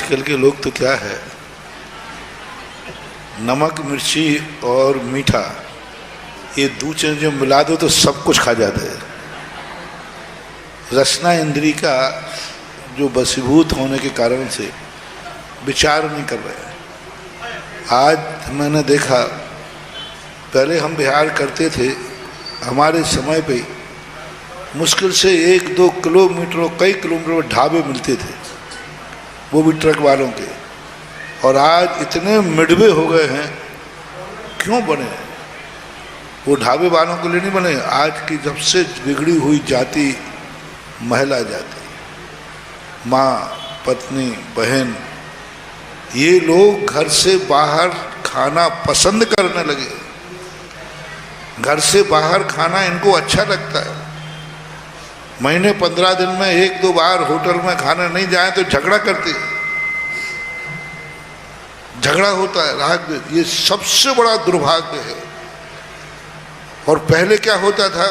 आजकल के लोग तो क्या है, नमक मिर्ची और मीठा ये दो चीजें मिला दो तो सब कुछ खा जाते हैं। रसना इंद्री का जो बसीभूत होने के कारण से विचार नहीं कर रहे हैं। आज मैंने देखा, पहले हम बिहार करते थे, हमारे समय पे मुश्किल से 1-2 किलोमीटर कई किलोमीटर ढाबे मिलते थे, वो भी ट्रक वालों के। और आज इतने मिडवे हो गए हैं, क्यों बने हैं? वो ढाबे वालों के लिए नहीं बने। आज की जब से बिगड़ी हुई जाति महिला जाति, माँ, पत्नी, बहन, ये लोग घर से बाहर खाना पसंद करने लगे। घर से बाहर खाना इनको अच्छा लगता है। महीने 15 दिन में 1-2 बार होटल में खाने नहीं जाए तो झगड़ा करते, झगड़ा होता है, राग। ये सबसे बड़ा दुर्भाग्य है। और पहले क्या होता था,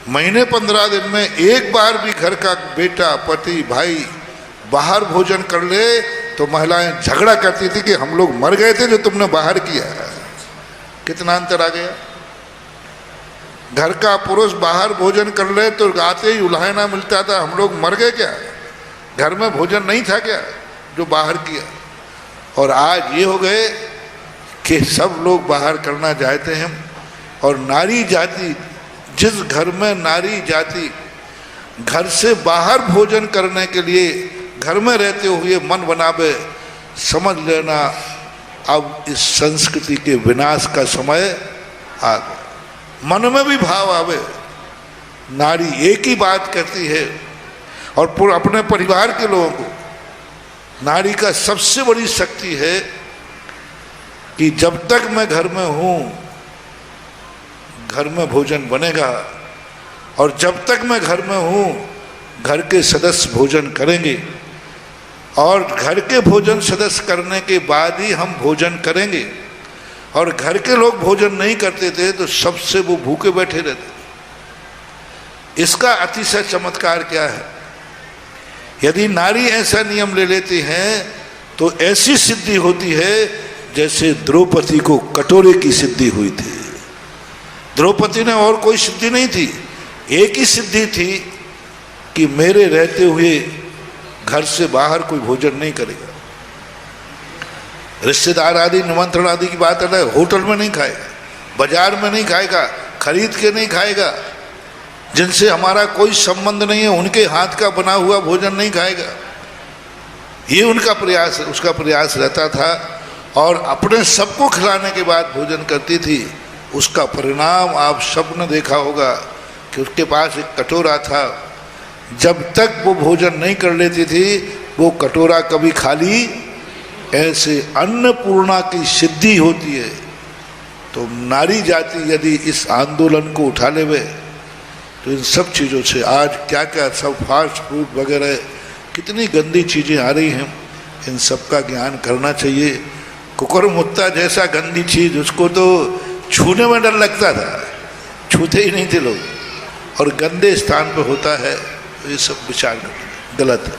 महीने 15 दिन में एक बार भी घर का बेटा, पति, भाई बाहर भोजन कर ले तो महिलाएं झगड़ा करती थी कि हम लोग मर गए थे जो तुमने बाहर किया। कितना अंतर आ गया। घर का पुरुष बाहर भोजन कर ले तो आते ही उल्हाना मिलता था, हम लोग मर गए क्या, घर में भोजन नहीं था क्या जो बाहर किया। और आज ये हो गए कि सब लोग बाहर करना चाहते हैं। और नारी जाति, जिस घर में नारी जाति घर से बाहर भोजन करने के लिए घर में रहते हुए मन बनावे, समझ लेना अब इस संस्कृति के विनाश का समय आ गया। मन में भी भाव आवे, नारी एक ही बात कहती है। और अपने परिवार के लोगों को, नारी का सबसे बड़ी शक्ति है कि जब तक मैं घर में हूँ घर में भोजन बनेगा, और जब तक मैं घर में हूँ घर के सदस्य भोजन करेंगे, और घर के भोजन सदस्य करने के बाद ही हम भोजन करेंगे। और घर के लोग भोजन नहीं करते थे तो सबसे वो भूखे बैठे रहते। इसका अतिशय चमत्कार क्या है, यदि नारी ऐसा नियम ले लेती हैं तो ऐसी सिद्धि होती है जैसे द्रौपदी को कटोरे की सिद्धि हुई थी। द्रौपदी ने और कोई सिद्धि नहीं थी, एक ही सिद्धि थी कि मेरे रहते हुए घर से बाहर कोई भोजन नहीं करेगा। रिश्तेदार आदि निमंत्रण आदि की बात अलग, होटल में नहीं खाएगा, बाजार में नहीं खाएगा, खरीद के नहीं खाएगा, जिनसे हमारा कोई संबंध नहीं है उनके हाथ का बना हुआ भोजन नहीं खाएगा। ये उनका प्रयास, उसका प्रयास रहता था। और अपने सबको खिलाने के बाद भोजन करती थी। उसका परिणाम आप सब ने देखा होगा कि उसके पास एक कटोरा था, जब तक वो भोजन नहीं कर लेती थी वो कटोरा कभी खाली। ऐसे अन्नपूर्णा की सिद्धि होती है। तो नारी जाति यदि इस आंदोलन को उठा लेवे तो इन सब चीज़ों से, आज क्या क्या सब फास्ट फूड वगैरह कितनी गंदी चीज़ें आ रही हैं, इन सब का ज्ञान करना चाहिए। कुकुरमुत्ता जैसा गंदी चीज़, उसको तो छूने में डर लगता था, छूते ही नहीं थे लोग, और गंदे स्थान पर होता है। तो ये सब विचार गलत है।